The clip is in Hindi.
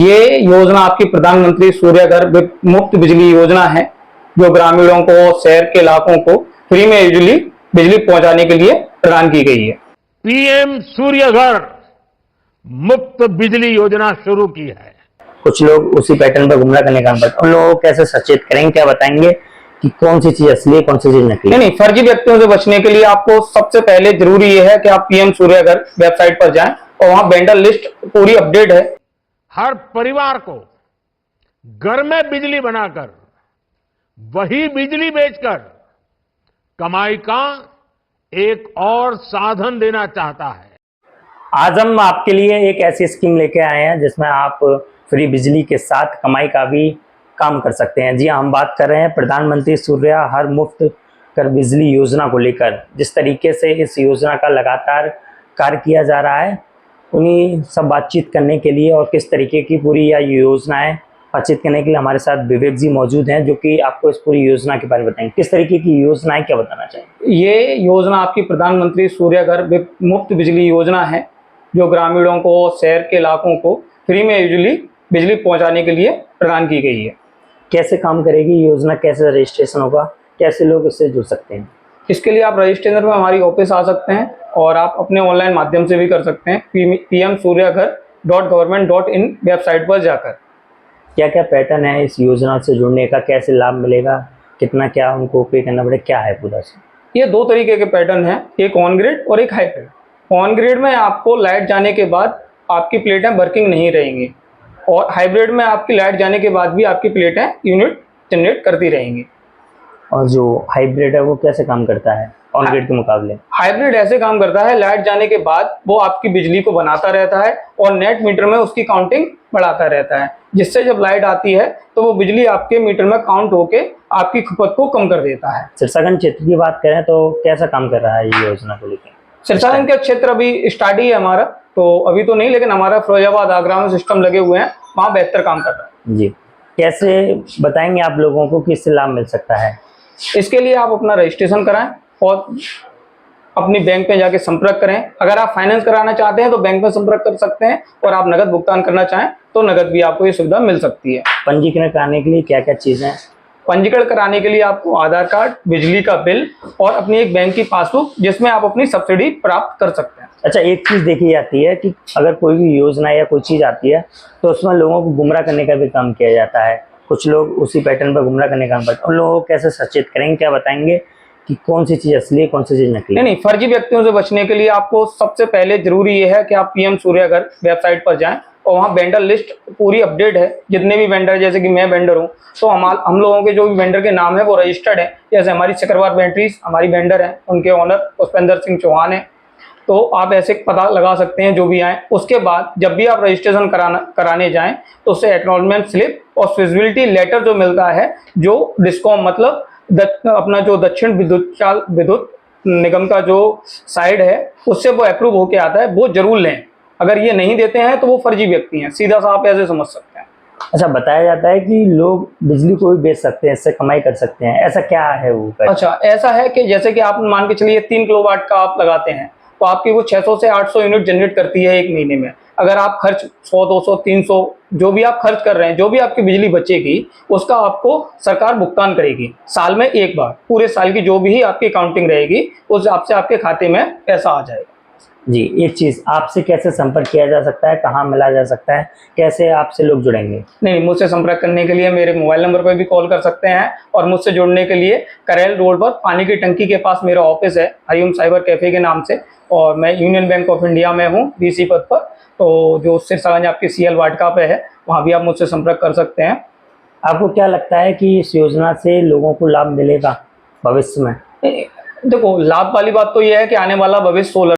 ये योजना आपकी प्रधानमंत्री सूर्य घर मुफ्त बिजली योजना है, जो ग्रामीणों को, शहर के इलाकों को फ्री में बिजली पहुंचाने के लिए प्रदान की गई है। पीएम सूर्य घर मुफ्त बिजली योजना शुरू की है। कुछ लोग उसी पैटर्न पर गुमराह करने का काम करते हैं। उन लोगों को कैसे सचेत करेंगे, क्या बताएंगे कि कौन सी चीज असली है, कौन सी चीज नकली? नहीं, फर्जी व्यक्तियों से बचने के लिए आपको सबसे पहले जरूरी ये है कि आप पीएम सूर्य घर वेबसाइट पर जाएं और वहां वेंडर लिस्ट पूरी अपडेट है। हर परिवार को घर में बिजली बनाकर वही बिजली बेचकर कमाई का एक और साधन देना चाहता है। आज हम आपके लिए एक ऐसी स्कीम लेके आए हैं जिसमें आप फ्री बिजली के साथ कमाई का भी काम कर सकते हैं। जी हाँ, हम बात कर रहे हैं प्रधानमंत्री सूर्य हर मुफ्त कर बिजली योजना को लेकर। जिस तरीके से इस योजना का लगातार कार्य किया जा रहा है, उन्हीं सब बातचीत करने के लिए और किस तरीके की पूरी यह योजना है, बातचीत करने के लिए हमारे साथ विवेक जी मौजूद हैं, जो कि आपको इस पूरी योजना के बारे में बताएंगे। किस तरीके की योजना है, क्या बताना चाहिए? ये योजना आपकी प्रधानमंत्री सूर्य घर मुफ्त बिजली योजना है, जो ग्रामीणों को, शहर के इलाकों को फ्री में बिजली पहुंचाने के लिए प्रदान की गई है। कैसे काम करेगी योजना, कैसे रजिस्ट्रेशन होगा, कैसे लोग इससे जुड़ सकते हैं? इसके लिए आप रजिस्ट्रेशन में हमारी ऑफिस आ सकते हैं और आप अपने ऑनलाइन माध्यम से भी कर सकते हैं, pmsuryaghar.government.in वेबसाइट पर जाकर। क्या क्या पैटर्न है इस योजना से जुड़ने का, कैसे लाभ मिलेगा, कितना क्या उनको पे करना पड़ेगा, क्या है पूरा से? ये दो तरीके के पैटर्न हैं, एक ऑन ग्रिड और एक हाइब्रिड। ऑन ग्रिड में आपको लाइट जाने के बाद आपकी प्लेटें वर्किंग नहीं रहेंगी, और हाइब्रिड में आपकी लाइट जाने के बाद भी आपकी प्लेटें यूनिट जनरेट करती रहेंगी। और जो हाइब्रिड है वो कैसे काम करता है ऑन ग्रिड के मुकाबले? हाइब्रिड ऐसे काम करता है, लाइट जाने के बाद वो आपकी बिजली को बनाता रहता है और नेट मीटर में उसकी काउंटिंग बढ़ाता रहता है, जिससे जब लाइट आती है तो वो बिजली आपके मीटर में काउंट होके आपकी खपत को कम कर देता है। सिरसागंज क्षेत्र की बात करें तो कैसा काम कर रहा है ये योजना को लेकर? सिरसागंज का क्षेत्र अभी स्टार्ट ही है हमारा, तो अभी तो नहीं, लेकिन हमारा फिरोजाबाद, आगरा में सिस्टम लगे हुए हैं, वहाँ बेहतर काम कर रहा है। जी, कैसे बताएंगे आप लोगों को कि इससे लाभ मिल सकता है? इसके लिए आप अपना रजिस्ट्रेशन कराएं और अपनी बैंक में जाके संपर्क करें। अगर आप फाइनेंस कराना चाहते हैं तो बैंक में संपर्क कर सकते हैं, और आप नगद भुगतान करना चाहें तो नगद भी आपको ये सुविधा मिल सकती है। पंजीकरण कराने के लिए क्या क्या चीजें हैं? पंजीकरण कराने के लिए आपको आधार कार्ड, बिजली का बिल और अपनी एक बैंक की पासबुक, जिसमें आप अपनी सब्सिडी प्राप्त कर सकते हैं। अच्छा, एक चीज देखी जाती है कि अगर कोई भी योजना या कोई चीज आती है तो उसमें लोगों को गुमराह करने का भी काम किया जाता है। कुछ लोग उसी पैटर्न पर गुमराह करने का काम करते हैं। उन लोगों को कैसे सचेत करेंगे, क्या बताएंगे कि कौन सी चीज असली है, कौन सी चीज नकली? नहीं, फर्जी व्यक्तियों से बचने के लिए आपको सबसे पहले जरूरी ये है कि आप पीएम सूर्य घर वेबसाइट पर जाएं और वहाँ वेंडर लिस्ट पूरी अपडेट है। जितने भी वेंडर, जैसे कि मैं वेंडर हूँ, तो हम लोगों के जो भी वेंडर के नाम है वो रजिस्टर्ड है। जैसे हमारी चक्रवात बैटरीज हमारी वेंडर है, उनके ऑनर पुष्पेंद्र सिंह चौहान है। तो आप ऐसे पता लगा सकते हैं जो भी आए। उसके बाद जब भी आप रजिस्ट्रेशन कराने जाएं तो उससे एक्नॉलेजमेंट स्लिप और फिजिबिलिटी लेटर जो मिलता है, जो डिस्कॉम मतलब अपना जो दक्षिण विद्युत निगम का जो साइड है, उससे वो अप्रूव होके आता है, वो जरूर लें। अगर ये नहीं देते हैं तो वो फर्जी व्यक्ति हैं, सीधा सा आप ऐसे समझ सकते हैं। अच्छा, बताया जाता है कि लोग बिजली को भी बेच सकते हैं, इससे कमाई कर सकते हैं, ऐसा क्या है वो? अच्छा, ऐसा है कि जैसे कि आप मान के चलिए 3 किलोवाट का आप लगाते हैं तो आपकी वो 600 से 800 यूनिट जनरेट करती है एक महीने में। अगर आप खर्च 100, 200, 300 जो भी आप खर्च कर रहे हैं, जो भी आपकी बिजली बचेगी उसका आपको सरकार भुगतान करेगी साल में एक बार। पूरे साल की जो भी आपकी काउंटिंग रहेगी उस हिसाब से आपके खाते में पैसा आ जाएगा। जी, एक चीज, आपसे कैसे संपर्क किया जा सकता है, कहाँ मिला जा सकता है, कैसे आपसे लोग जुड़ेंगे? नहीं, मुझसे संपर्क करने के लिए मेरे मोबाइल नंबर पर भी कॉल कर सकते हैं, और मुझसे जुड़ने के लिए करेल रोड पर पानी की टंकी के पास मेरा ऑफिस है, हरिओम साइबर कैफे के नाम से, और मैं यूनियन बैंक ऑफ इंडिया में हूँ बीसी पद पर। तो जो सिरसागंज आपकी सीएल वाटिका पे है, वहाँ भी आप मुझसे संपर्क कर सकते हैं। आपको क्या लगता है कि इस योजना से लोगों को लाभ मिलेगा भविष्य में? देखो, लाभ वाली बात तो यह है कि आने वाला भविष्य सोलर